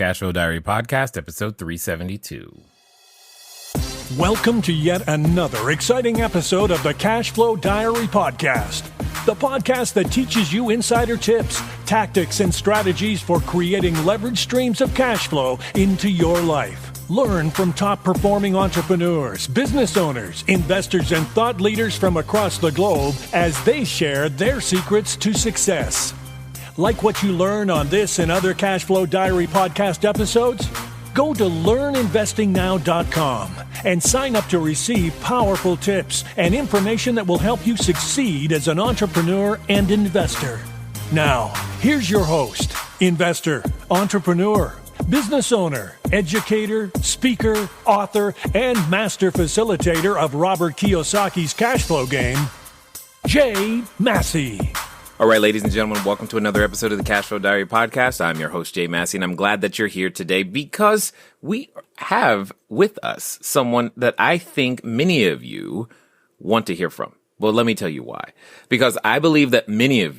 CashFlow Diary Podcast, episode 372. Welcome to yet another exciting episode of the CashFlow Diary Podcast, the podcast that teaches you insider tips, tactics, and strategies for creating leverage streams of cash flow into your life. Learn from top-performing entrepreneurs, business owners, investors, and thought leaders from across the globe as they share their secrets to success. Like what you learn on this and other CashFlow Diary podcast episodes? Go to learninvestingnow.com and sign up to receive powerful tips and information that will help you succeed as an entrepreneur and investor. Now, here's your host, investor, entrepreneur, business owner, educator, speaker, author, and master facilitator of Robert Kiyosaki's cash flow game, Jay Massey. All right, ladies and gentlemen, welcome to another episode of the CashFlow Diary Podcast. I'm your host, Jay Massey, and I'm glad that you're here today because we have with us someone that I think many of you want to hear from. Well, let me tell you why. Because I believe that many of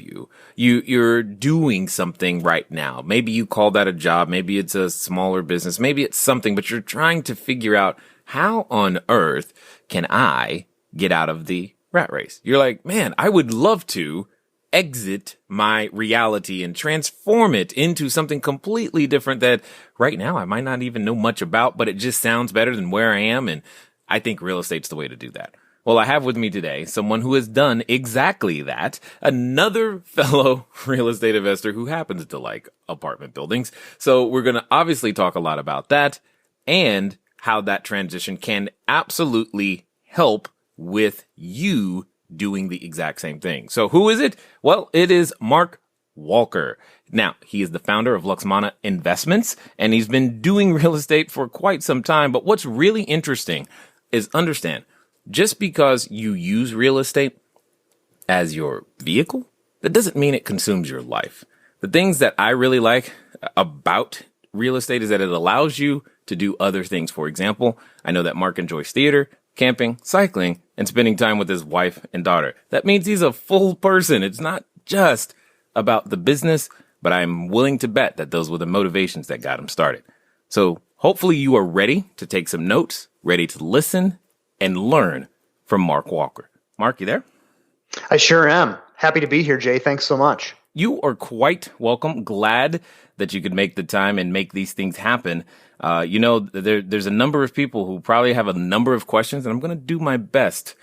you're doing something right now. Maybe you call that a job. Maybe it's a smaller business. Maybe it's something, but you're trying to figure out how on earth can I get out of the rat race? You're like, man, I would love to exit my reality and transform it into something completely different that right now I might not even know much about, but it just sounds better than where I am. And I think real estate's the way to do that. Well, I have with me today someone who has done exactly that, another fellow real estate investor who happens to like apartment buildings. So we're going to obviously talk a lot about that and how that transition can absolutely help with you doing the exact same thing. So who is it? Well, it is Mark Walker. Now, he is the founder of Luxmana Investments, and he's been doing real estate for quite some time. But what's really interesting is understand, just because you use real estate as your vehicle, that doesn't mean it consumes your life. The things that I really like about real estate is that it allows you to do other things. For example, I know that Mark enjoys theater, camping, cycling, and spending time with his wife and daughter. That means he's a full person. It's not just about the business, but I'm willing to bet that those were the motivations that got him started. So hopefully you are ready to take some notes, ready to listen and learn from Mark Walker. Mark, you there? I sure am. Happy to be here, Jay. Thanks so much. You are quite welcome. Glad that you could make the time and make these things happen. There's a number of people who probably have a number of questions, and I'm going to do my best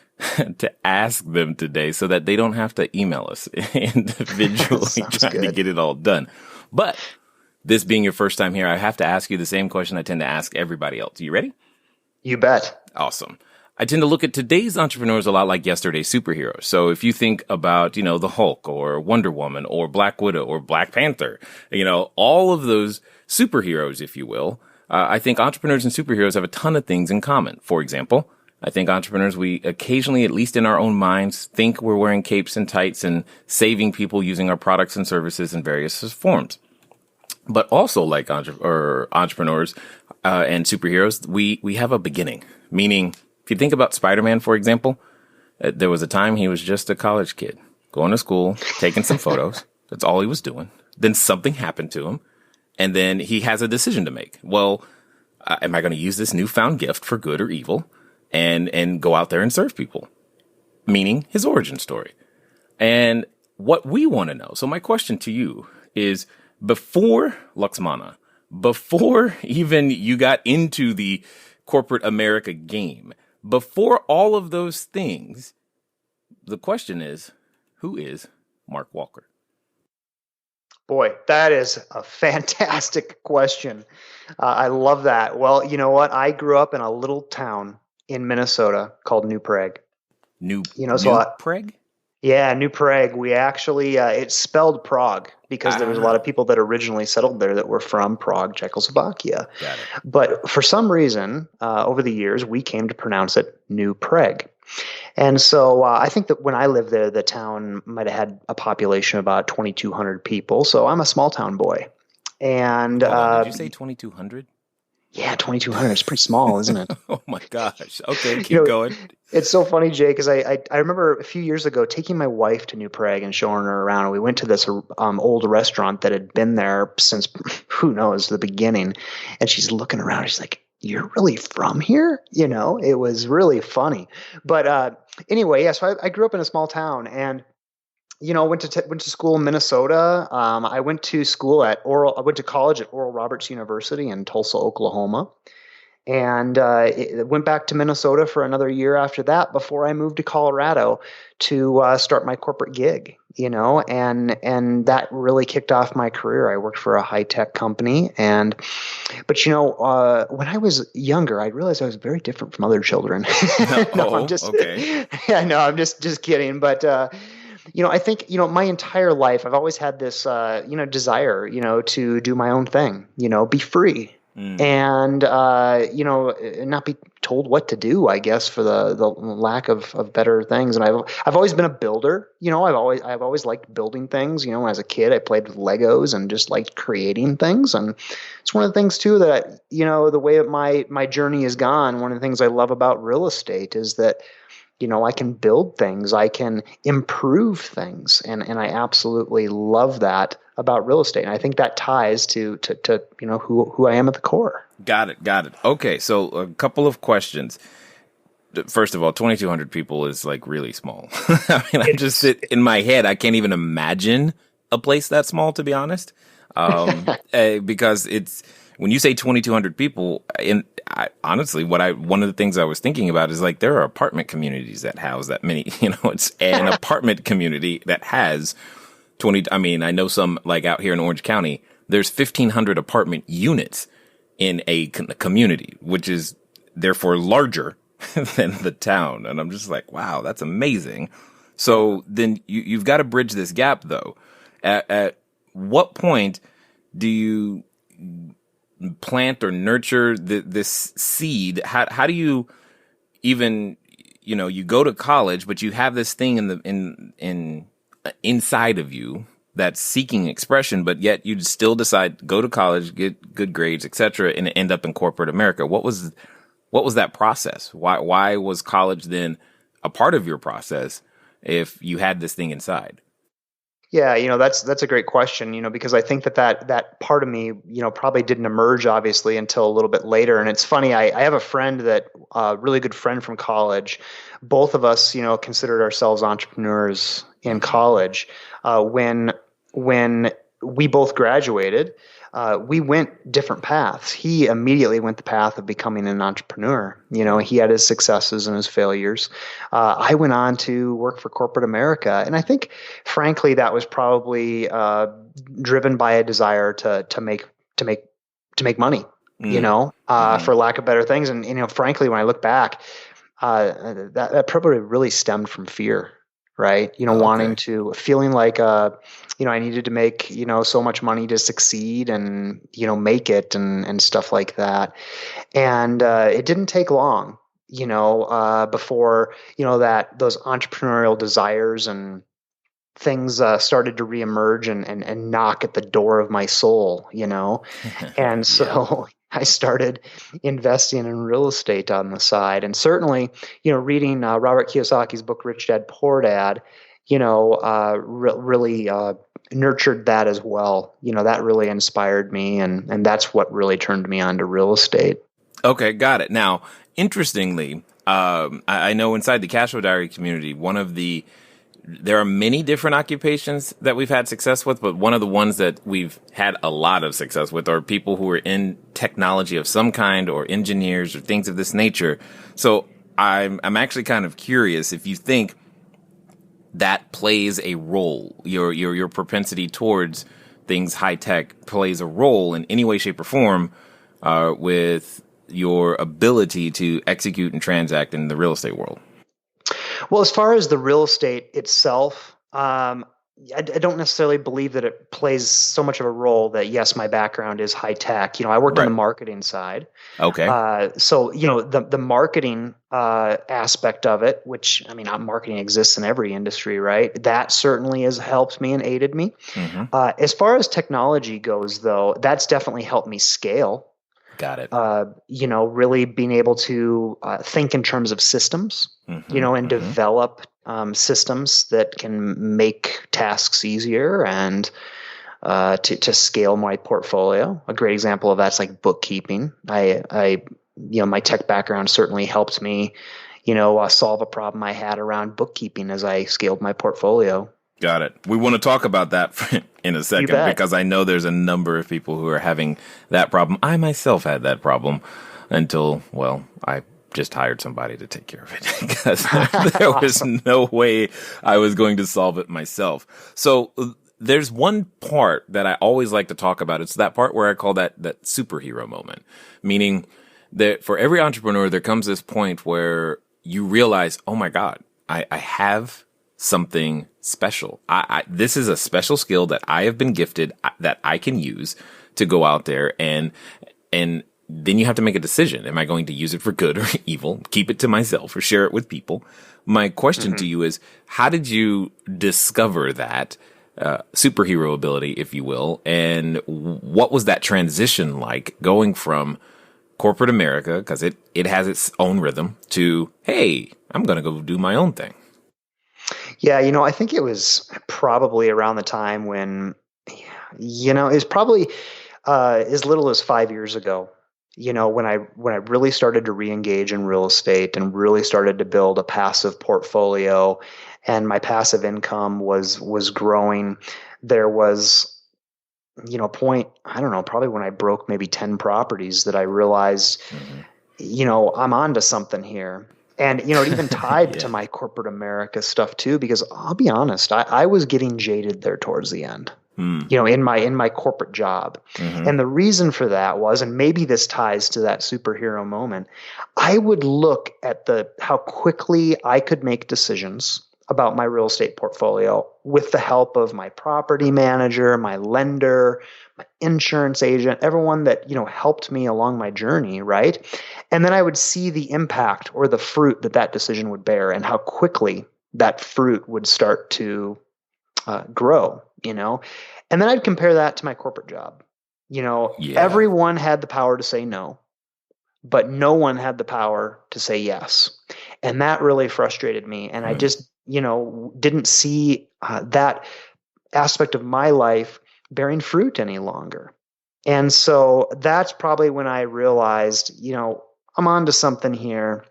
to ask them today so that they don't have to email us individually trying to get it all done. But this being your first time here, I have to ask you the same question I tend to ask everybody else. You ready? You bet. Awesome. I tend to look at today's entrepreneurs a lot like yesterday's superheroes. So if you think about, the Hulk or Wonder Woman or Black Widow or Black Panther, all of those superheroes, if you will, I think entrepreneurs and superheroes have a ton of things in common. For example, I think entrepreneurs, we occasionally, at least in our own minds, think we're wearing capes and tights and saving people using our products and services in various forms. But also like entrepreneurs and superheroes, we have a beginning, meaning if you think about Spider-Man, for example, there was a time he was just a college kid going to school, taking some photos. That's all he was doing. Then something happened to him. And then he has a decision to make. Well, am I going to use this newfound gift for good or evil and go out there and serve people? Meaning his origin story. And what we want to know. So my question to you is, before Luxmana, before even you got into the corporate America game, before all of those things, the question is, who is Mark Walker? Boy, that is a fantastic question. I love that. Well, you know what? I grew up in a little town in Minnesota called New Prague. New Prague? Yeah, New Prague. We actually, it's spelled Prague because there was a lot of people that originally settled there that were from Prague, Czechoslovakia. Got it. But for some reason, over the years, we came to pronounce it New Prague. And so I think that when I lived there, the town might have had a population of about 2,200 people. So I'm a small town boy. And did you say 2,200? Yeah, 2,200 is pretty small, isn't it? Oh my gosh. Okay, You keep know, going. it's so funny, Jay, because I remember a few years ago taking my wife to New Prague and showing her around. And we went to this old restaurant that had been there since, who knows, the beginning. And she's looking around. She's like, "You're really from here?" It was really funny. But anyway, yeah, so I grew up in a small town, and went to school in Minnesota. I went to school I went to college at Oral Roberts University in Tulsa, Oklahoma, and went back to Minnesota for another year after that before I moved to Colorado to start my corporate gig. And that really kicked off my career. I worked for a high tech company, but when I was younger, I realized I was very different from other children. No, I'm just Okay. yeah, no, I'm just kidding, but. I think, my entire life, I've always had this, desire, to do my own thing, be free and, not be told what to do, I guess, for the lack of better things. And I've always been a builder, I've always liked building things. When I was a kid, I played with Legos and just liked creating things. And it's one of the things too that, the way that my journey has gone, one of the things I love about real estate is that I can build things, I can improve things, and I absolutely love that about real estate. And I think that ties to who I am at the core. Got it. Okay, so a couple of questions. First of all, 2,200 people is like really small. I mean, I just sit in my head, I can't even imagine a place that small, to be honest. Because it's when you say 2,200 people, honestly, one of the things I was thinking about is like there are apartment communities that house that many. It's an apartment community that has 20. I mean, I know some like out here in Orange County, there's 1,500 apartment units in a community, which is therefore larger than the town. And I'm just like, wow, that's amazing. So then you've got to bridge this gap, though. At what point do you plant or nurture this seed? How do you even, you go to college, but you have this thing in inside of you that's seeking expression, but yet you still decide go to college, get good grades, etc., and end up in corporate America. What was that process? Why was college then a part of your process if you had this thing inside? Yeah, that's a great question, because I think that part of me, probably didn't emerge obviously until a little bit later. And it's funny, I have a friend really good friend from college. Both of us, considered ourselves entrepreneurs in college. When we both graduated, we went different paths. He immediately went the path of becoming an entrepreneur. He had his successes and his failures. I went on to work for corporate America. And I think, frankly, that was probably driven by a desire to make money, for lack of better things. And, frankly, when I look back, that probably really stemmed from fear. Right. Wanting to feeling like, I needed to make, so much money to succeed and, make it and stuff like that. And it didn't take long, before, that those entrepreneurial desires and things started to reemerge and knock at the door of my soul, And so I started investing in real estate on the side. And certainly, reading Robert Kiyosaki's book, Rich Dad, Poor Dad, really nurtured that as well. That really inspired me. And that's what really turned me on to real estate. Okay, got it. Now, interestingly, I know inside the CashFlowDiary community, there are many different occupations that we've had success with, but one of the ones that we've had a lot of success with are people who are in technology of some kind or engineers or things of this nature. So I'm actually kind of curious if you think that plays a role, your propensity towards things high tech plays a role in any way, shape, or form with your ability to execute and transact in the real estate world. Well, as far as the real estate itself, I don't necessarily believe that it plays so much of a role that, yes, my background is high tech. I worked on the marketing side. Okay. So, the marketing aspect of it, which, marketing exists in every industry, right? That certainly has helped me and aided me. Mm-hmm. As far as technology goes, though, that's definitely helped me scale. Got it. Really being able to think in terms of systems, and develop systems that can make tasks easier and to scale my portfolio. A great example of that's like bookkeeping. My tech background certainly helped me, solve a problem I had around bookkeeping as I scaled my portfolio. Got it. We want to talk about that in a second because I know there's a number of people who are having that problem. I myself had that problem until, I just hired somebody to take care of it because there was no way I was going to solve it myself. So there's one part that I always like to talk about. It's that part where I call that superhero moment, meaning that for every entrepreneur, there comes this point where you realize, oh my God, I have something special. This is a special skill that I have been gifted that I can use to go out there and then you have to make a decision. Am I going to use it for good or evil? Keep it to myself or share it with people? My question to you is, how did you discover that superhero ability, if you will? And what was that transition like going from corporate America, because it has its own rhythm, to, hey, I'm going to go do my own thing? Yeah, I think it was probably around the time when, it was probably as little as 5 years ago, when I really started to re-engage in real estate and really started to build a passive portfolio, and my passive income was growing. There was, a point, I don't know, probably when I broke maybe 10 properties that I realized, I'm onto something here. And, it even tied to my corporate America stuff too, because I'll be honest, I was getting jaded there towards the end, in my corporate job. And the reason for that was, and maybe this ties to that superhero moment, I would look at how quickly I could make decisions about my real estate portfolio with the help of my property manager, my lender, my insurance agent, everyone that, helped me along my journey, right? And then I would see the impact or the fruit that decision would bear and how quickly that fruit would start to grow, And then I'd compare that to my corporate job. Everyone had the power to say no, but no one had the power to say yes. And that really frustrated me. And I just, didn't see that aspect of my life bearing fruit any longer. And so that's probably when I realized, I'm onto something here.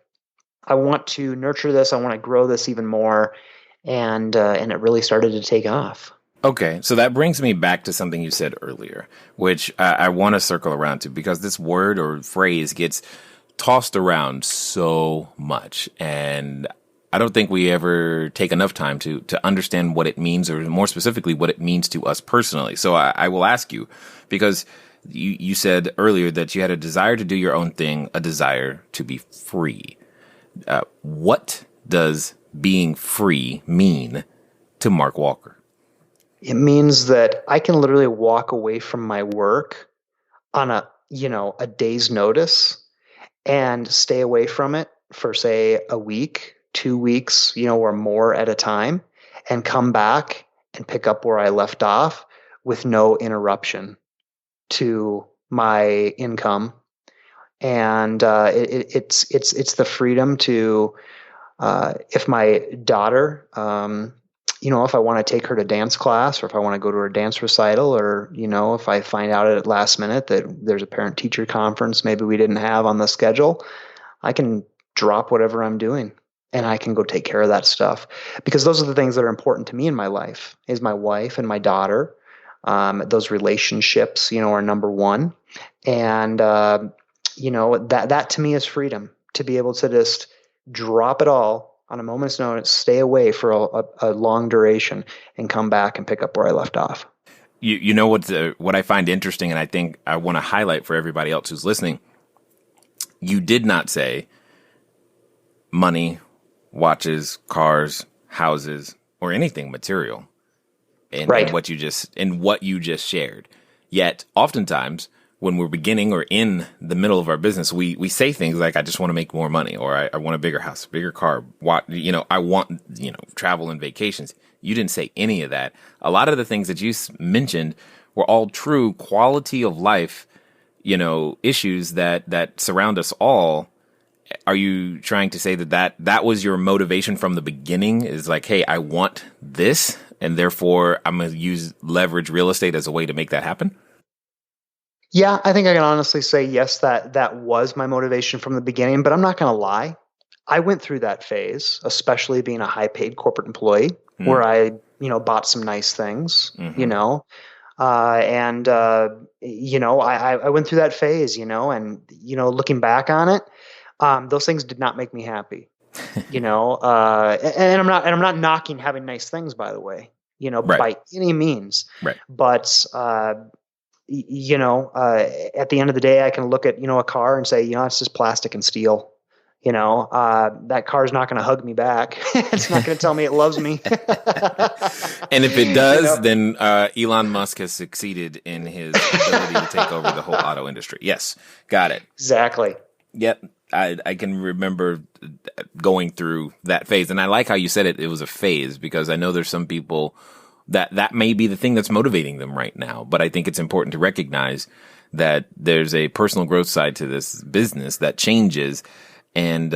I want to nurture this. I want to grow this even more. And it really started to take off. Okay, so that brings me back to something you said earlier, which I want to circle around to, because this word or phrase gets tossed around so much. And I don't think we ever take enough time to understand what it means, or more specifically, what it means to us personally. So I will ask you, because you said earlier that you had a desire to do your own thing, a desire to be free. What does being free mean to Mark Walker? It means that I can literally walk away from my work on a day's notice and stay away from it for, say, a week, 2 weeks, or more at a time, and come back and pick up where I left off with no interruption to my income. And it's the freedom to, if my daughter, if I want to take her to dance class, or if I want to go to her dance recital, or, if I find out at last minute that there's a parent teacher conference maybe we didn't have on the schedule, I can drop whatever I'm doing and I can go take care of that stuff, because those are the things that are important to me in my life, is my wife and my daughter. Those relationships, are number one. And, that to me is freedom, to be able to just drop it all on a moment's notice, stay away for a long duration, and come back and pick up where I left off. You know what I find interesting, and I think I want to highlight for everybody else who's listening, you did not say money, watches, cars, houses, or anything material in what you just shared. Yet oftentimes when we're beginning or in the middle of our business, we say things like, I just want to make more money, or I want a bigger house, a bigger car, I want, travel and vacations. You didn't say any of that. A lot of the things that you mentioned were all true quality of life, issues that surround us all. Are you trying to say that was your motivation from the beginning, is like, hey, I want this, and therefore I'm going to leverage real estate as a way to make that happen? Yeah, I think I can honestly say yes, that was my motivation from the beginning, but I'm not going to lie. I went through that phase, especially being a high paid corporate employee, where I, bought some nice things, I went through that phase, and, looking back on it, those things did not make me happy, and I'm not knocking having nice things, by the way, Right. by any means, Right. but, at the end of the day, I can look at, a car and say, it's just plastic and steel. That car's not going to hug me back. It's not going to tell me it loves me. And if it does, then Elon Musk has succeeded in his ability to take over the whole auto industry. Yes, got it. Exactly. Yep. I can remember going through that phase. And I like how you said it was a phase, because I know there's some people that may be the thing that's motivating them right now. But I think it's important to recognize that there's a personal growth side to this business that changes and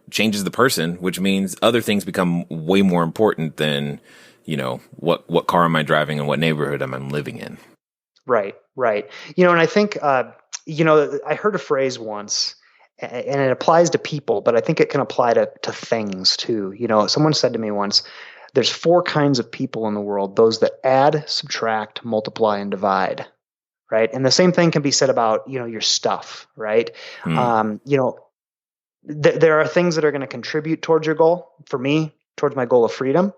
changes the person, which means other things become way more important than, what car am I driving and what neighborhood am I living in. Right. And I think, I heard a phrase once, and it applies to people, but I think it can apply to things too. Someone said to me once, there's 4 kinds of people in the world: those that add, subtract, multiply, and divide. Right. And the same thing can be said about, your stuff. Right. There are things that are going to contribute towards your goal. For me, towards my goal of freedom,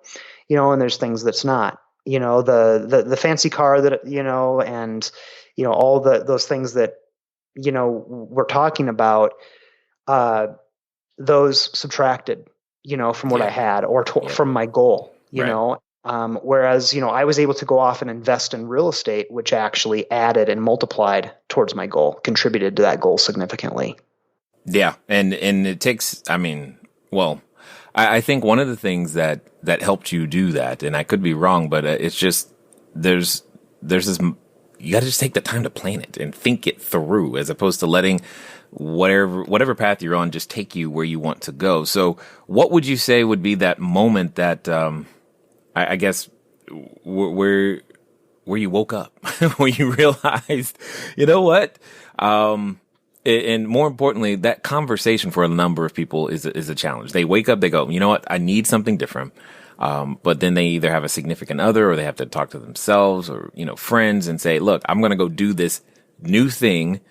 and there's things that's not, the fancy car that, and, all those things that, we're talking about, those subtracted, from what I had, or from my goal, whereas, I was able to go off and invest in real estate, which actually added and multiplied towards my goal, contributed to that goal significantly. Yeah. And it takes, I think one of the things that helped you do that, and I could be wrong, but it's just, there's this, you got to just take the time to plan it and think it through, as opposed to letting whatever path you're on just take you where you want to go. So what would you say would be that moment that, I guess where you woke up, where you realized, you know what? And more importantly, that conversation for a number of people is a challenge. They wake up, they go, you know what? I need something different. But then they either have a significant other, or they have to talk to themselves, or, friends, and say, look, I'm going to go do this new thing,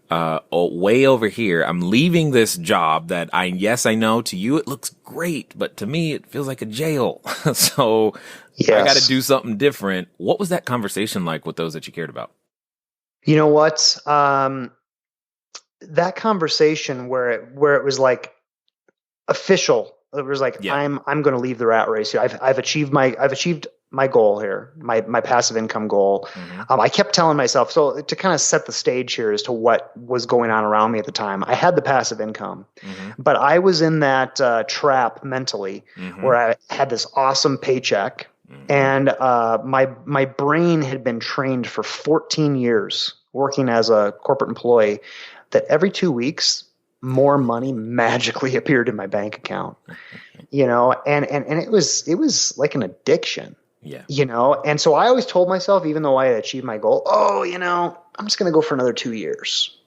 way over here. I'm leaving this job that I know to you it looks great, but to me it feels like a jail. So yes. I got to do something different. What was that conversation like with those that you cared about? You know what? That conversation where it was like official, it was like, yeah. I'm going to leave the rat race here. I've achieved my goal here, my passive income goal. Mm-hmm. I kept telling myself, so to kind of set the stage here as to what was going on around me at the time, I had the passive income, but I was in that trap mentally, where I had this awesome paycheck, and my brain had been trained for 14 years working as a corporate employee, that every 2 weeks, more money magically appeared in my bank account, and it was like an addiction, and so I always told myself, even though I had achieved my goal, I'm just going to go for another 2 years,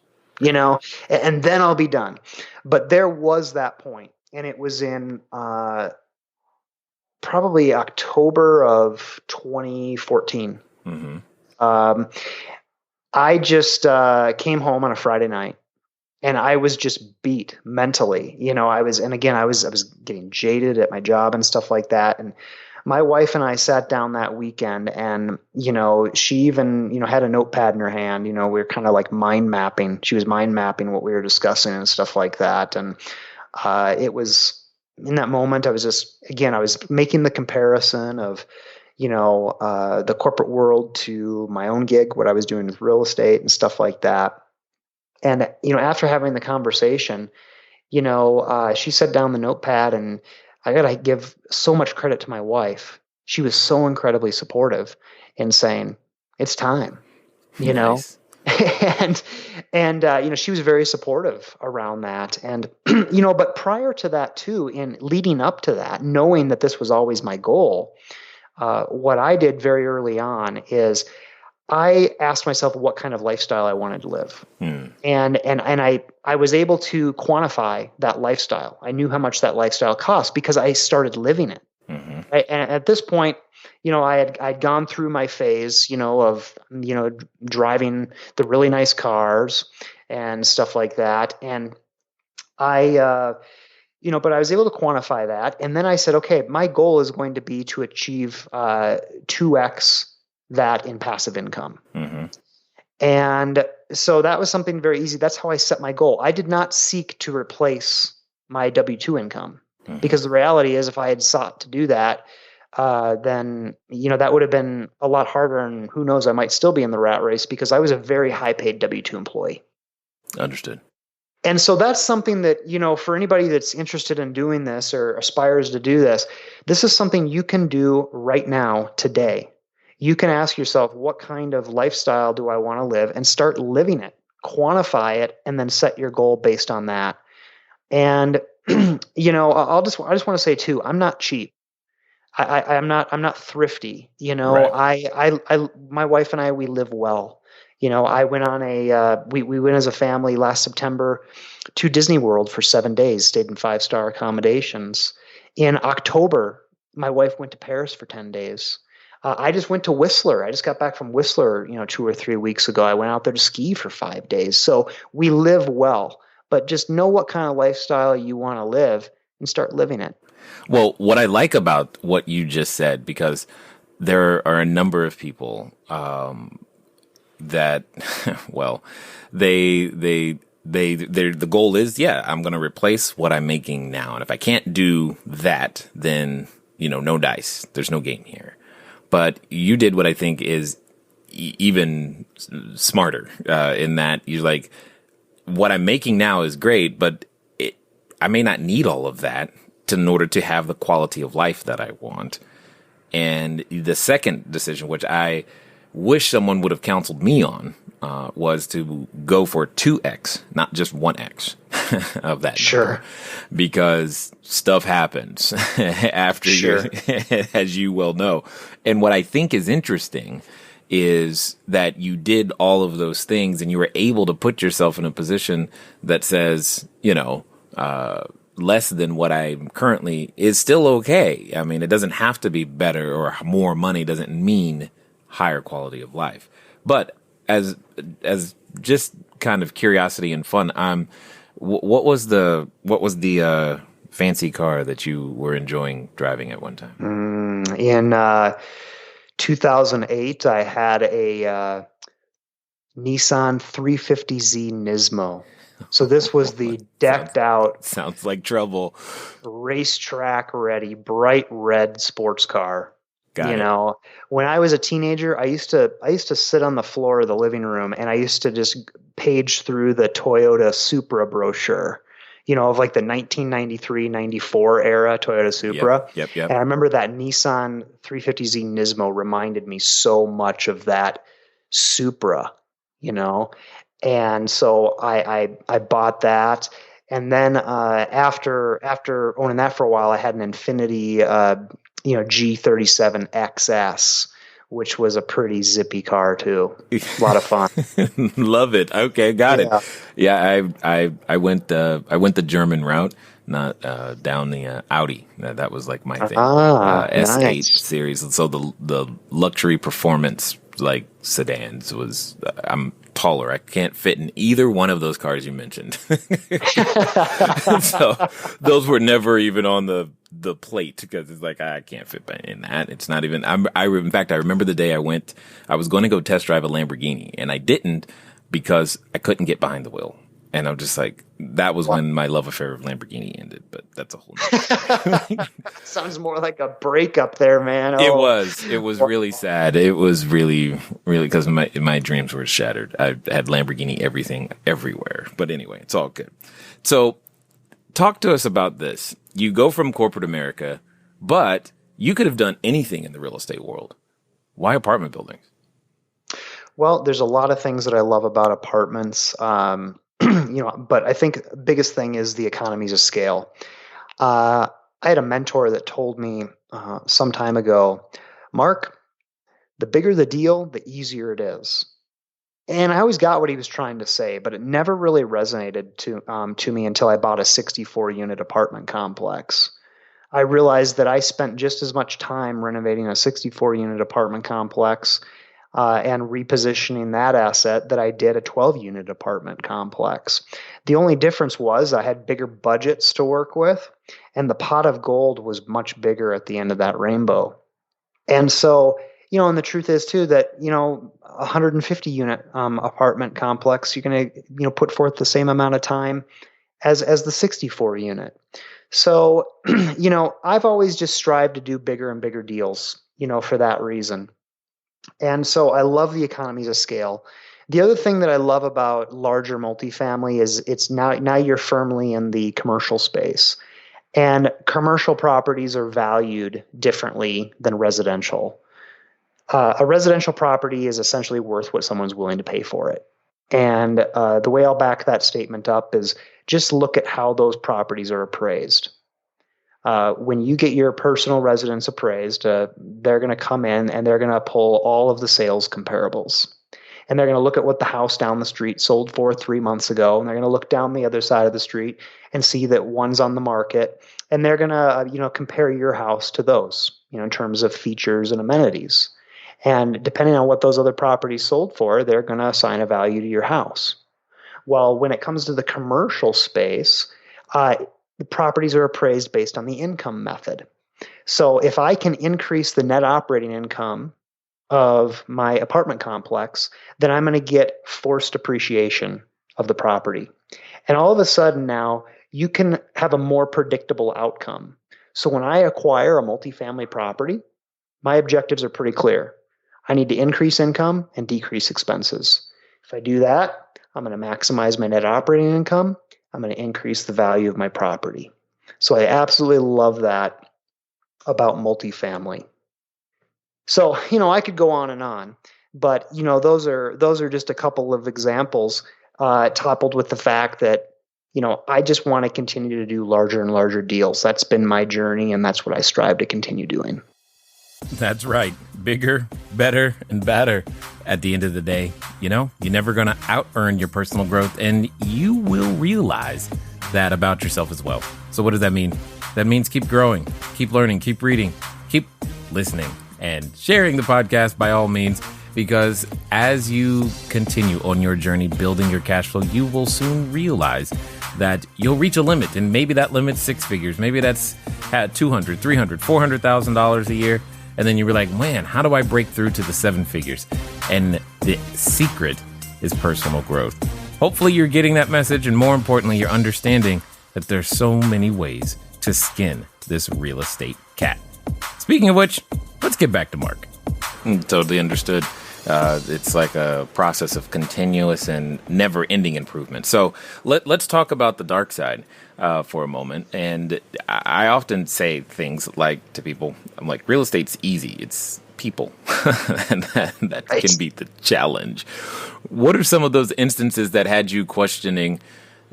and then I'll be done. But there was that point, and it was in probably October of 2014. I just came home on a Friday night, and I was just beat mentally. I was getting jaded at my job and stuff like that. And my wife and I sat down that weekend, and, she even, had a notepad in her hand. We were kind of like mind mapping. She was mind mapping what we were discussing and stuff like that. And it was in that moment, I was making the comparison of, the corporate world to my own gig, what I was doing with real estate and stuff like that. And, after having the conversation, she set down the notepad, and I got to give so much credit to my wife. She was so incredibly supportive in saying, it's time, Nice. and she was very supportive around that. And but prior to that too, in leading up to that, knowing that this was always my goal, what I did very early on is I asked myself what kind of lifestyle I wanted to live. And I was able to quantify that lifestyle. I knew how much that lifestyle cost because I started living it. And at this point, I'd gone through my phase, of driving the really nice cars and stuff like that. And but I was able to quantify that. And then I said, okay, my goal is going to be to achieve 2x that in passive income. And so that was something very easy. That's how I set my goal. I did not seek to replace my W-2 income because the reality is if I had sought to do that, then, that would have been a lot harder. And who knows, I might still be in the rat race because I was a very high paid W-2 employee. Understood. And so that's something that, for anybody that's interested in doing this or aspires to do this, this is something you can do right now, today. You can ask yourself, what kind of lifestyle do I want to live, and start living it, quantify it, and then set your goal based on that. And, I just want to say too, I'm not cheap. I'm not thrifty. Right. My wife and I, we live well. I went on we went as a family last September to Disney World for 7 days, stayed in 5-star accommodations. In October, my wife went to Paris for 10 days. I just went to Whistler. I just got back from Whistler, 2 or 3 weeks ago. I went out there to ski for 5 days. So we live well, but just know what kind of lifestyle you want to live and start living it. Well, what I like about what you just said, because there are a number of people that, well, the goal is, I'm going to replace what I'm making now. And if I can't do that, then, no dice. There's no game here. But you did what I think is even smarter in that you're like, what I'm making now is great, but I may not need all of that in order to have the quality of life that I want. And the second decision, which I wish someone would have counseled me on, was to go for 2x, not just 1x of that. Sure. Number, because stuff happens after you, as you well know. And what I think is interesting is that you did all of those things and you were able to put yourself in a position that says, less than what I currently is still okay. I mean, it doesn't have to be better, or more money doesn't mean higher quality of life. But as just kind of curiosity and fun, what was the fancy car that you were enjoying driving at one time? In 2008, I had a Nissan 350Z Nismo. So this was the decked out, sounds like trouble, racetrack ready, bright red sports car. Got it. When I was a teenager, I used to sit on the floor of the living room and I used to just page through the Toyota Supra brochure, of like the 1993-94 era Toyota Supra. Yep. And I remember that Nissan 350Z Nismo reminded me so much of that Supra, And so I bought that. And then after owning that for a while, I had an Infiniti G37 XS, which was a pretty zippy car too. A lot of fun. Love it. Okay, got it. Yeah, I went the German route, not down the Audi. That was like my thing. S8 nice. series. So the luxury performance like sedans was I'm taller. I can't fit in either one of those cars you mentioned. So those were never even on the plate because it's like, I can't fit in that. It's not even, in fact, I remember the day I was going to go test drive a Lamborghini and I didn't because I couldn't get behind the wheel. And I'm just like, that was when my love affair of Lamborghini ended, but that's a whole nother. Sounds more like a breakup there, man. Oh. It was really sad. It was really, really, because my dreams were shattered. I had Lamborghini everything, everywhere. But anyway, it's all good. So talk to us about this. You go from corporate America, but you could have done anything in the real estate world. Why apartment buildings? Well, there's a lot of things that I love about apartments. But I think the biggest thing is the economies of scale. I had a mentor that told me some time ago, Mark, the bigger the deal, the easier it is. And I always got what he was trying to say, but it never really resonated to me until I bought a 64 unit apartment complex. I realized that I spent just as much time renovating a 64 unit apartment complex and repositioning that asset that I did a 12 unit apartment complex. The only difference was I had bigger budgets to work with, and the pot of gold was much bigger at the end of that rainbow. And so, and the truth is too that, 150 unit apartment complex, you're going to, put forth the same amount of time as the 64 unit. So, I've always just strived to do bigger and bigger deals, for that reason. And so I love the economies of scale. The other thing that I love about larger multifamily is it's now you're firmly in the commercial space. And commercial properties are valued differently than residential. A residential property is essentially worth what someone's willing to pay for it. And the way I'll back that statement up is just look at how those properties are appraised. When you get your personal residence appraised, they're going to come in and they're going to pull all of the sales comparables. And they're going to look at what the house down the street sold for 3 months ago. And they're going to look down the other side of the street and see that one's on the market. And they're going to, compare your house to those, in terms of features and amenities. And depending on what those other properties sold for, they're going to assign a value to your house. Well, when it comes to the commercial space, the properties are appraised based on the income method. So if I can increase the net operating income of my apartment complex, then I'm going to get forced appreciation of the property. And all of a sudden now, you can have a more predictable outcome. So when I acquire a multifamily property, my objectives are pretty clear. I need to increase income and decrease expenses. If I do that, I'm going to maximize my net operating income. I'm going to increase the value of my property. So I absolutely love that about multifamily. So, I could go on, but, those are just a couple of examples, coupled with the fact that, I just want to continue to do larger and larger deals. That's been my journey, and that's what I strive to continue doing. That's right. Bigger, better, and better. At the end of the day, you're never going to out-earn your personal growth, and you will realize that about yourself as well. So what does that mean? That means keep growing, keep learning, keep reading, keep listening, and sharing the podcast by all means, because as you continue on your journey building your cash flow, you will soon realize that you'll reach a limit, and maybe that limit's six figures. Maybe that's at $200,000, $300,000, $400,000 a year. And then you were like, man, how do I break through to the seven figures? And the secret is personal growth. Hopefully you're getting that message. And more importantly, you're understanding that there's so many ways to skin this real estate cat. Speaking of which, let's get back to Mark. Totally understood. It's like a process of continuous and never-ending improvement. So let's talk about the dark side for a moment. And I often say things like to people, I'm like, real estate's easy. It's people. And that can be the challenge. What are some of those instances that had you questioning,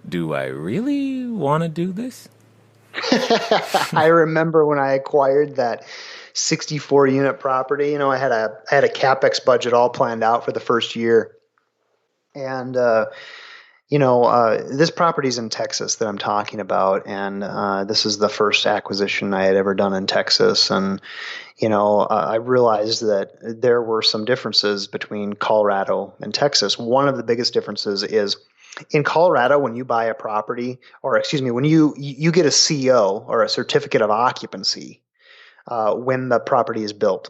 do I really want to do this? I remember when I acquired that 64 unit property, I had a CapEx budget all planned out for the first year. And, this property's in Texas that I'm talking about. And, this is the first acquisition I had ever done in Texas. And, I realized that there were some differences between Colorado and Texas. One of the biggest differences is in Colorado, when you buy a property, when you get a CO or a certificate of occupancy, when the property is built.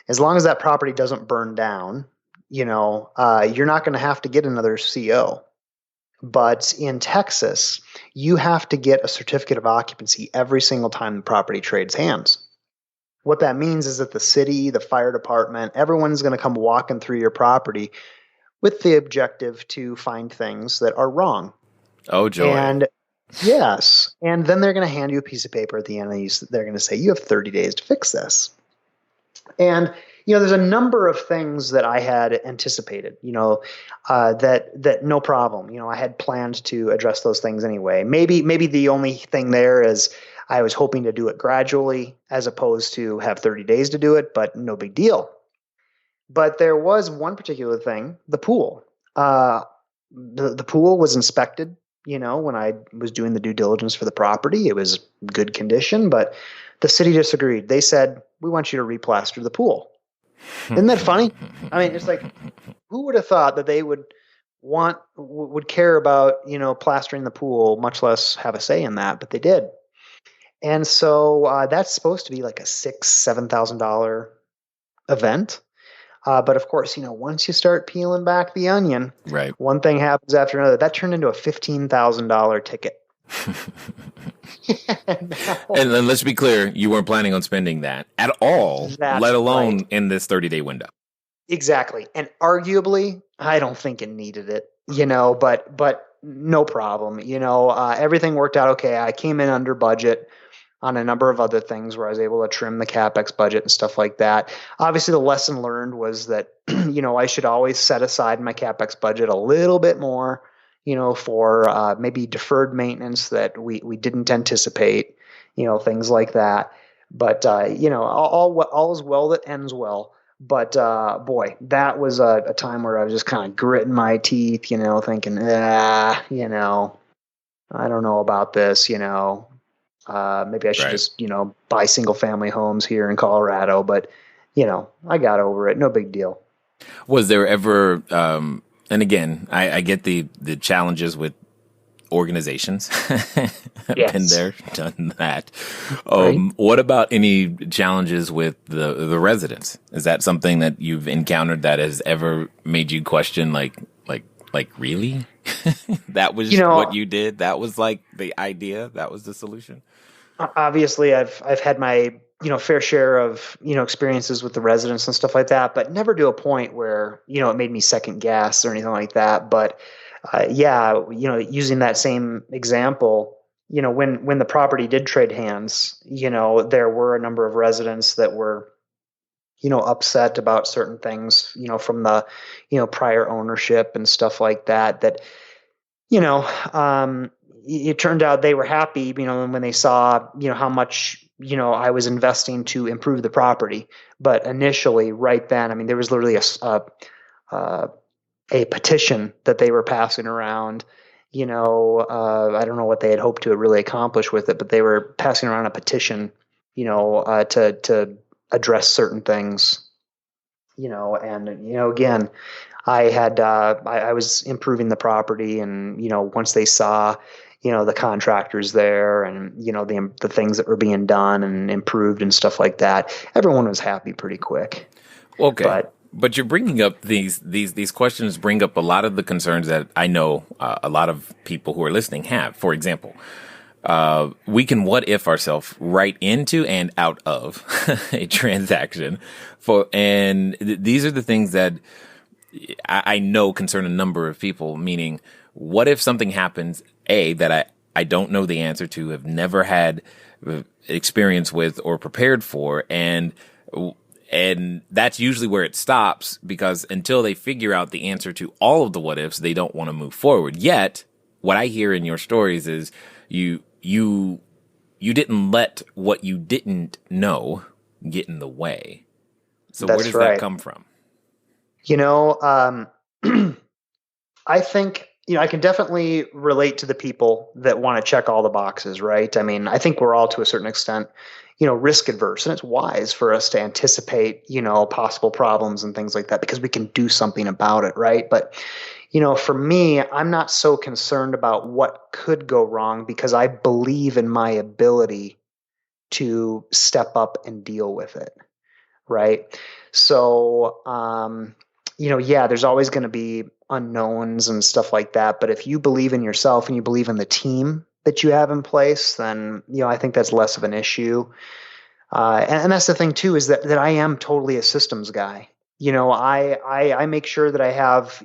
As long as that property doesn't burn down, you're not going to have to get another CO. But in Texas, you have to get a certificate of occupancy every single time the property trades hands. What that means is that the city, the fire department, everyone's going to come walking through your property with the objective to find things that are wrong. Oh, joy. And yes. And then they're going to hand you a piece of paper at the end, and they're going to say, you have 30 days to fix this. And, there's a number of things that I had anticipated, that no problem. I had planned to address those things anyway. Maybe the only thing there is I was hoping to do it gradually as opposed to have 30 days to do it, but no big deal. But there was one particular thing, the pool. The pool was inspected, when I was doing the due diligence for the property. It was good condition, but the city disagreed. They said, we want you to replaster the pool. Isn't that funny? I mean, it's like, who would have thought that they would care about, plastering the pool, much less have a say in that, but they did. And so that's supposed to be like a $6,000-$7,000 event. But of course, once you start peeling back the onion, right, one thing happens after another. That turned into a $15,000 ticket. And let's be clear, you weren't planning on spending that at all, let alone in this 30-day window. Exactly. And arguably, I don't think it needed it, but no problem. Everything worked out okay. I came in under budget on a number of other things where I was able to trim the CapEx budget and stuff like that. Obviously, the lesson learned was that, I should always set aside my CapEx budget a little bit more, for maybe deferred maintenance that we didn't anticipate, things like that. But, all is well that ends well. But, boy, that was a time where I was just kind of gritting my teeth, thinking, I don't know about this, maybe I should just, buy single family homes here in Colorado, but, I got over it. No big deal. Was there ever, and again, I get the challenges with organizations. Yes. Been there, done that. Right. What about any challenges with the residents? Is that something that you've encountered that has ever made you question, like really? That was what you did? That was like the idea? That was the solution? Obviously, I've had my fair share of experiences with the residents and stuff like that, but never to a point where it made me second guess or anything like that. But using that same example, when the property did trade hands, there were a number of residents that were upset about certain things, from the prior ownership and stuff like that. That it turned out they were happy, when they saw, how much, I was investing to improve the property. But initially, right then, I mean, there was literally a petition that they were passing around. I don't know what they had hoped to really accomplish with it, but they were passing around a petition, to address certain things, and, again, I was improving the property, and, once they saw, the contractors there and, the things that were being done and improved and stuff like that, everyone was happy pretty quick. Okay. But you're bringing up these questions bring up a lot of the concerns that I know a lot of people who are listening have. For example, we can what if ourselves right into and out of a transaction and these are the things that I know concern a number of people, meaning what if something happens, that I don't know the answer to, have never had experience with or prepared for, and that's usually where it stops, because until they figure out the answer to all of the what ifs, they don't want to move forward. Yet, what I hear in your stories is you didn't let what you didn't know get in the way. So where does that come from? I think, I can definitely relate to the people that want to check all the boxes, right? I mean, I think we're all to a certain extent, risk adverse, and it's wise for us to anticipate, possible problems and things like that, because we can do something about it, right? But, for me, I'm not so concerned about what could go wrong, because I believe in my ability to step up and deal with it, right? So, there's always going to be unknowns and stuff like that. But if you believe in yourself and you believe in the team that you have in place, then, I think that's less of an issue. And that's the thing too, is that I am totally a systems guy. I make sure that I have,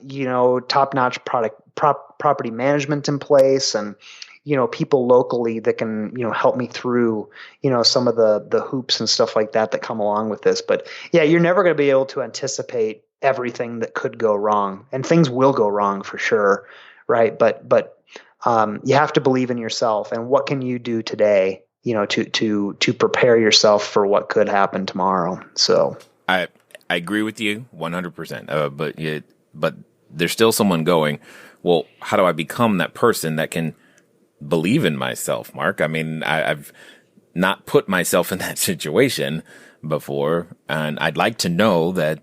top-notch property management in place, and, people locally that can, help me through, some of the hoops and stuff like that come along with this. But yeah, you're never going to be able to anticipate everything that could go wrong, and things will go wrong for sure. Right. But you have to believe in yourself, and what can you do today, to prepare yourself for what could happen tomorrow. So I agree with you 100%. But there's still someone going, well, how do I become that person that can believe in myself, Mark? I mean, I've not put myself in that situation before, and I'd like to know that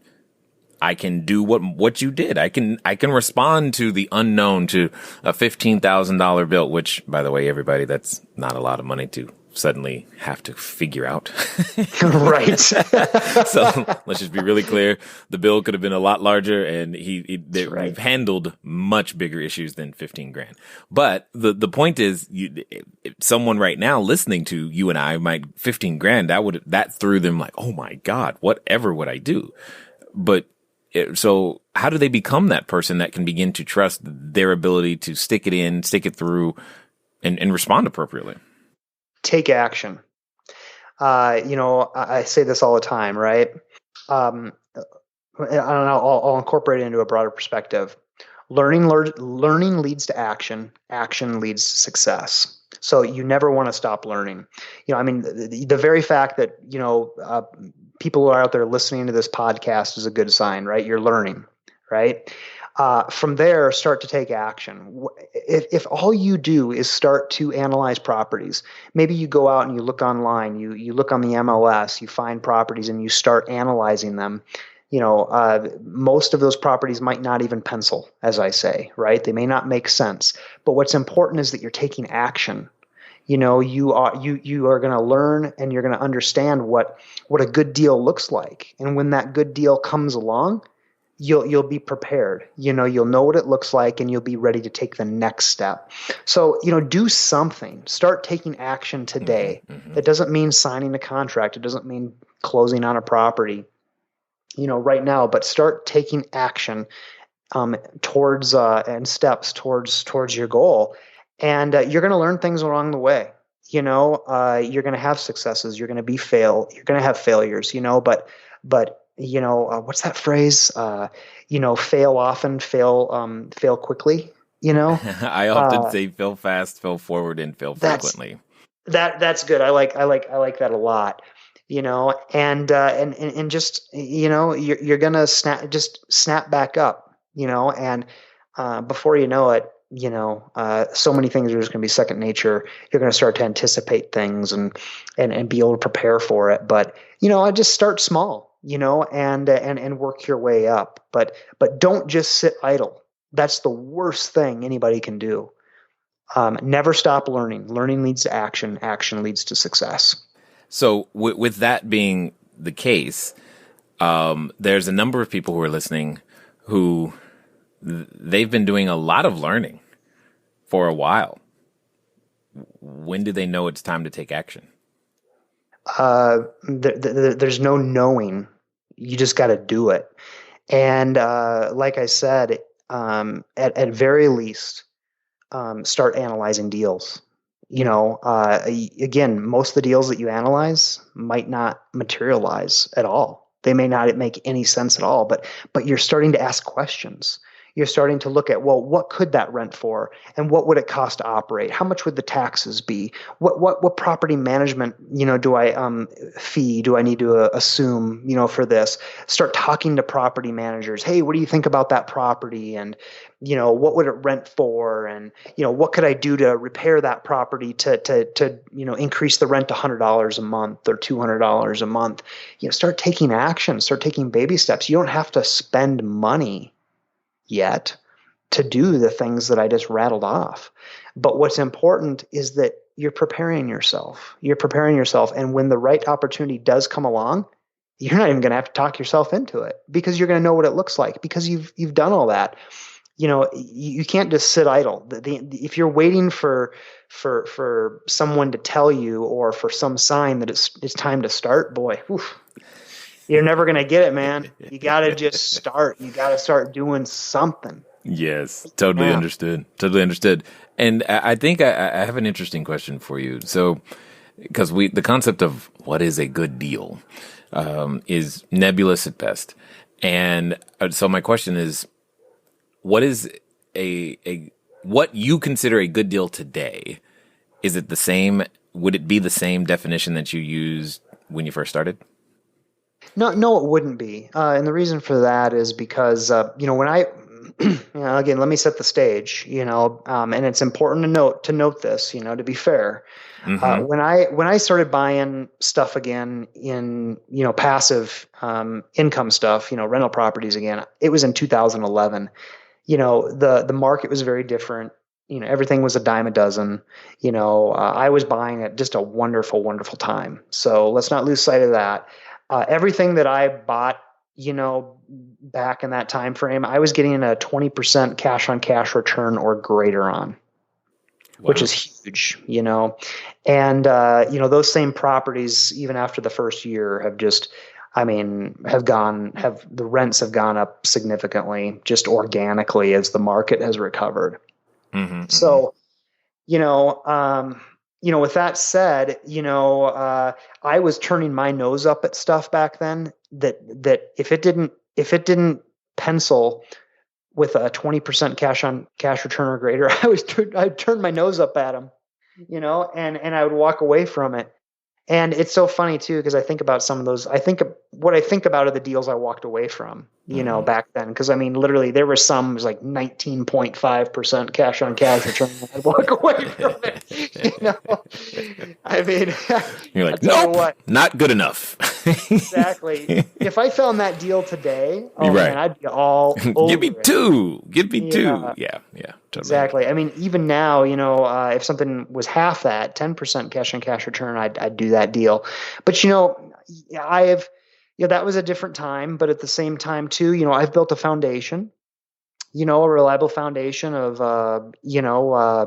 I can do what you did. I can respond to the unknown, to a $15,000 bill, which, by the way, everybody, that's not a lot of money to suddenly have to figure out. Right. So let's just be really clear. The bill could have been a lot larger, and we've handled much bigger issues than 15 grand. But the point is, if someone right now listening to you and I, 15 grand, that threw them like, oh my God, whatever would I do? But so how do they become that person that can begin to trust their ability to stick it through, and respond appropriately? Take action. I say this all the time, right? I don't know. I'll incorporate it into a broader perspective. Learning leads to action. Action leads to success. So you never want to stop learning. The very fact that, people who are out there listening to this podcast is a good sign, right? You're learning, right? From there, start to take action. If all you do is start to analyze properties, maybe you go out and you look online, you look on the MLS, you find properties and you start analyzing them. Most of those properties might not even pencil, as I say, right? They may not make sense. But what's important is that you're taking action. You are going to learn, and you're going to understand what a good deal looks like. And when that good deal comes along, you'll be prepared. You'll know what it looks like, and you'll be ready to take the next step. So, do something. Start taking action today. Mm-hmm. That doesn't mean signing a contract. It doesn't mean closing on a property, right now, but start taking action towards and steps towards your goal. And you're going to learn things along the way. You're going to have successes. You're going to have failures. But what's that phrase? Fail often, fail quickly. I often say fail fast, fail forward, and fail frequently. That's good. I like that a lot. And just you're going to snap back up. And before you know it, so many things are just going to be second nature. You're going to start to anticipate things and be able to prepare for it. But, I just start small, and work your way up. But don't just sit idle. That's the worst thing anybody can do. Never stop learning. Learning leads to action. Action leads to success. So with that being the case, there's a number of people who are listening who they've been doing a lot of learning for a while. When do they know it's time to take action? There's no knowing. You just got to do it. And like I said, at very least, start analyzing deals. Again, most of the deals that you analyze might not materialize at all. They may not make any sense at all, but you're starting to ask questions. You're starting to look at, well, what could that rent for? And what would it cost to operate? How much would the taxes be? What property management, do I fee do I need to assume, for this? Start talking to property managers. Hey, what do you think about that property? And, what would it rent for? And, what could I do to repair that property to increase the rent to $100 a month or $200 a month? Start taking action, start taking baby steps. You don't have to spend money yet to do the things that I just rattled off. But what's important is that you're preparing yourself. And when the right opportunity does come along, you're not even going to have to talk yourself into it, because you're going to know what it looks like, because you've done all that. You can't just sit idle. If you're waiting for someone to tell you, or for some sign that it's time to start, boy, you're never going to get it, man. You got to just start. You got to start doing something. Yes, totally understood. Totally understood. And I think I have an interesting question for you. So, because the concept of what is a good deal is nebulous at best. And so my question is, what is what you consider a good deal today? Is it the same? Would it be the same definition that you used when you first started? No, no, it wouldn't be. And the reason for that is because, when I, again, let me set the stage, and it's important to note this, to be fair. When I started buying stuff again in, passive income stuff, rental properties again, it was in 2011. The market was very different. Everything was a dime a dozen. I was buying at just a wonderful, wonderful time. So let's not lose sight of that. Everything that I bought, back in that time frame, I was getting a 20% cash on cash return or greater on, which is huge, and, those same properties, even after the first year have just, the rents have gone up significantly just organically as the market has recovered. So, with that said, I was turning my nose up at stuff back then that if it didn't pencil with a 20% cash on cash return or greater, I'd turn my nose up at them, and I would walk away from it. And it's so funny too, because I think about some of those. What I think about are the deals I walked away from, back then. Because literally, there were some, it was like 19.5% cash on cash return. I'd walk away from it. You're like, nope, not good enough. Exactly. If I found that deal today, man, I'd be all over Give me two. Give me two. Yeah. Totally. Exactly. Even now, if something was half that, 10% cash on cash return, I'd do that deal. But, that was a different time. But at the same time, too, I've built a foundation, a reliable foundation of,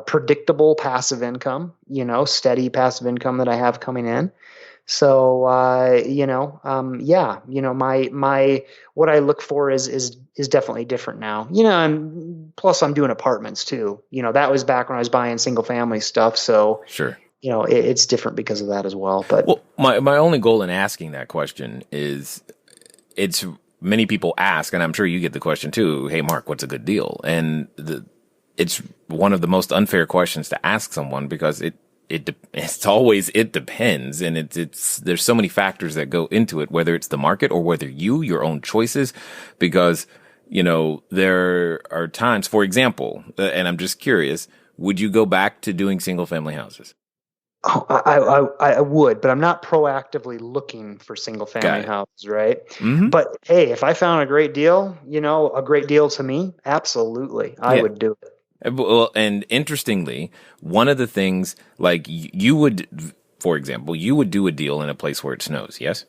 predictable passive income, steady passive income that I have coming in. So, my what I look for is definitely different now, and plus I'm doing apartments too. That was back when I was buying single family stuff. So sure. It's different because of that as well. But my only goal in asking that question is it's many people ask, and I'm sure you get the question too. Hey, Mark, what's a good deal? And it's one of the most unfair questions to ask someone because it's always, it depends. And there's so many factors that go into it, whether it's the market or whether your own choices, because, there are times, for example, and I'm just curious, would you go back to doing single family houses? Oh, I would, but I'm not proactively looking for single family houses, right? Mm-hmm. But hey, if I found a great deal, a great deal to me, absolutely, I would do it. Well, and interestingly, one of the things, like you would, for example, you would do a deal in a place where it snows, yes?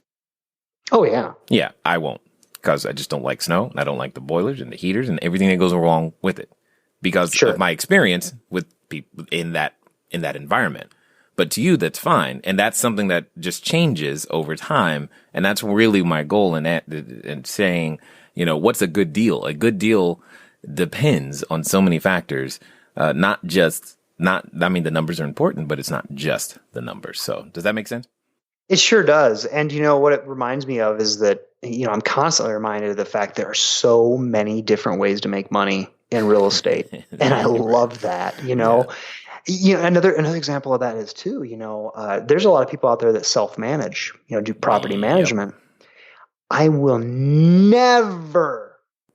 Oh, yeah. Yeah, I won't, because I just don't like snow. I don't like the boilers and the heaters and everything that goes along with it because of my experience with people in that environment. But to you, that's fine. And that's something that just changes over time. And that's really my goal in saying, what's a good deal? A good deal depends on so many factors, the numbers are important, but it's not just the numbers. So does that make sense? It sure does. And what it reminds me of is that, I'm constantly reminded of the fact there are so many different ways to make money in real estate. And I love that, Another example of that is too, there's a lot of people out there that self-manage, do property management. I will never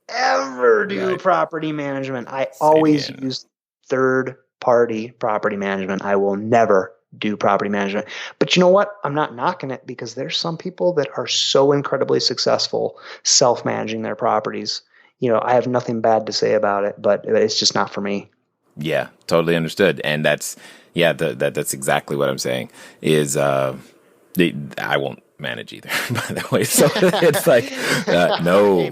ever do property management. I always use third-party property management. I will never do property management. But you know what? I'm not knocking it because there's some people that are so incredibly successful self-managing their properties. I have nothing bad to say about it, but it's just not for me. Yeah, totally understood. And that's exactly what I'm saying is I won't manage either, by the way. So it's like, no,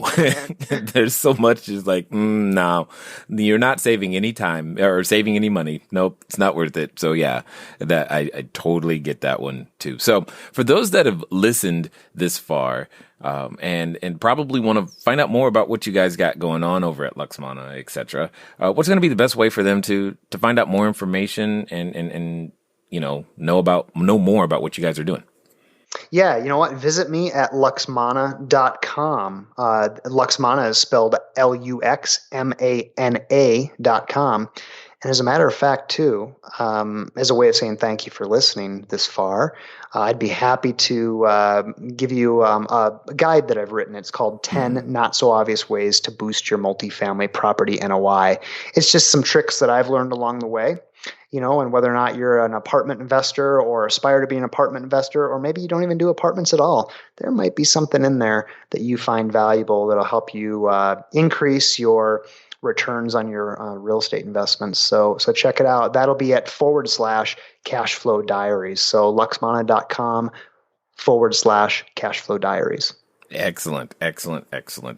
there's so much is like, no, you're not saving any time or saving any money. Nope, it's not worth it. So yeah, that I totally get that one too. So for those that have listened this far, and probably want to find out more about what you guys got going on over at Luxmana, et cetera, what's going to be the best way for them to find out more information and know more about what you guys are doing? Yeah, you know what? Visit me at luxmana.com. Luxmana is spelled Luxmana.com. And as a matter of fact, too, as a way of saying thank you for listening this far, I'd be happy to give you a guide that I've written. It's called 10 Not So Obvious Ways to Boost Your Multifamily Property NOI. It's just some tricks that I've learned along the way. And whether or not you're an apartment investor or aspire to be an apartment investor, or maybe you don't even do apartments at all, there might be something in there that you find valuable that'll help you increase your returns on your real estate investments. So check it out. That'll be at /CashFlowDiaries. So luxmana.com/CashFlowDiaries. Excellent.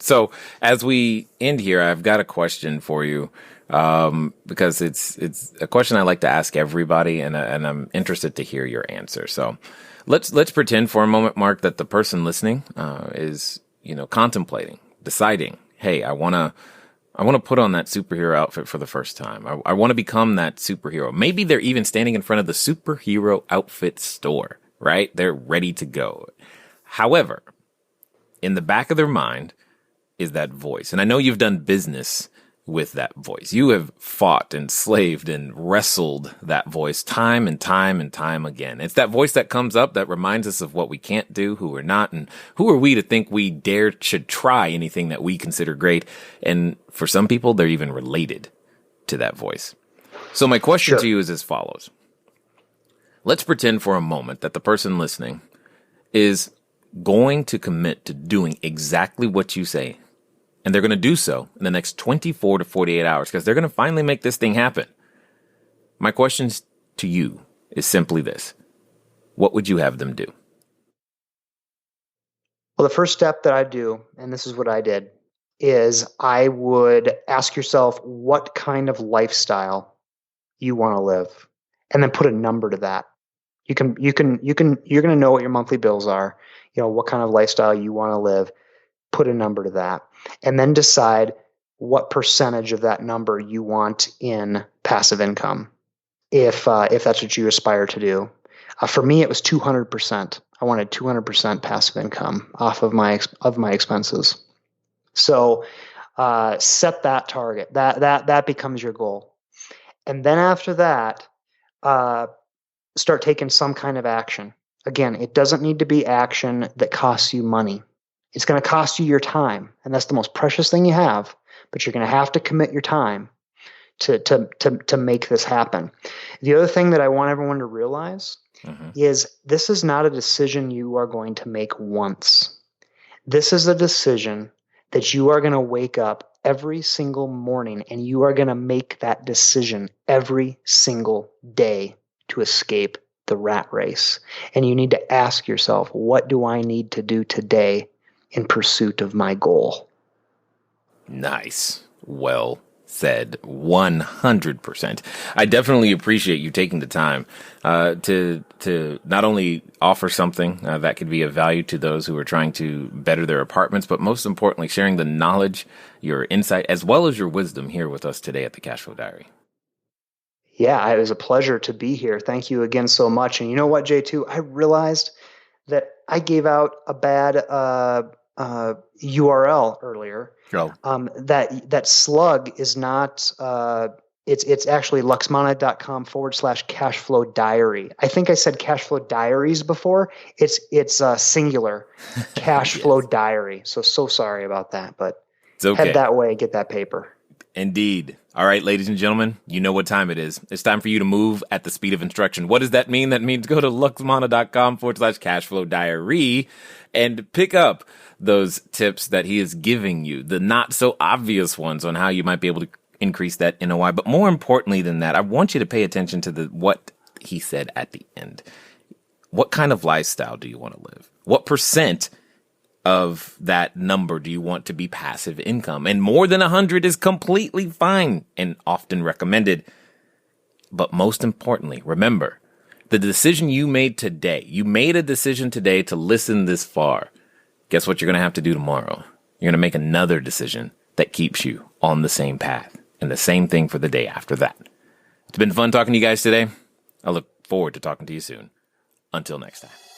So as we end here, I've got a question for you. Because it's a question I like to ask everybody, and I'm interested to hear your answer. So let's pretend for a moment, Mark, that the person listening is contemplating, deciding, hey, I want to put on that superhero outfit for the first time. I want to become that superhero. Maybe they're even standing in front of the superhero outfit store, right? They're ready to go. However, in the back of their mind is that voice, and I know you've done business with that voice. You have fought and slaved and wrestled that voice time and time and time again. It's that voice that comes up that reminds us of what we can't do, who we're not, and who are we to think we should try anything that we consider great. And for some people, they're even related to that voice. So my question to you is as follows. Let's pretend for a moment that the person listening is going to commit to doing exactly what you say. And they're going to do so in the next 24 to 48 hours because they're going to finally make this thing happen. My question to you is simply this. What would you have them do? Well, the first step that I do, and this is what I did, is I would ask yourself what kind of lifestyle you want to live, and then put a number to that. You're going to know what your monthly bills are, what kind of lifestyle you want to live, put a number to that. And then decide what percentage of that number you want in passive income, if that's what you aspire to do. For me, it was 200%. I wanted 200% passive income off of my expenses. So set that target. That becomes your goal. And then after that, start taking some kind of action. Again, it doesn't need to be action that costs you money. It's going to cost you your time, and that's the most precious thing you have, but you're going to have to commit your time to make this happen. The other thing that I want everyone to realize is this is not a decision you are going to make once. This is a decision that you are going to wake up every single morning, and you are going to make that decision every single day to escape the rat race. And you need to ask yourself, what do I need to do today in pursuit of my goal? Nice. Well said. 100%. I definitely appreciate you taking the time to not only offer something that could be of value to those who are trying to better their apartments, but most importantly, sharing the knowledge, your insight, as well as your wisdom here with us today at the Cashflow Diary. Yeah, it was a pleasure to be here. Thank you again so much. And you know what, J2? I realized that I gave out a bad URL earlier. Oh. That slug is not. It's actually luxmana.com/CashFlowDiary. I think I said CashFlowDiaries before. It's singular, CashFlowDiary. Yes. So sorry about that, but it's okay. Head that way, get that paper. Indeed. All right, ladies and gentlemen, you know what time it is. It's time for you to move at the speed of instruction. What does that mean? That means go to luxmana.com/CashFlowDiary and pick up those tips that he is giving you, the not so obvious ones on how you might be able to increase that NOI. But more importantly than that, I want you to pay attention to what he said at the end. What kind of lifestyle do you want to live? What percent of that number do you want to be passive income? And more than 100 is completely fine and often recommended. But most importantly, remember, the decision you made today, you made a decision today to listen this far. Guess what you're going to have to do tomorrow? You're going to make another decision that keeps you on the same path, and the same thing for the day after that. It's been fun talking to you guys today. I look forward to talking to you soon. Until next time.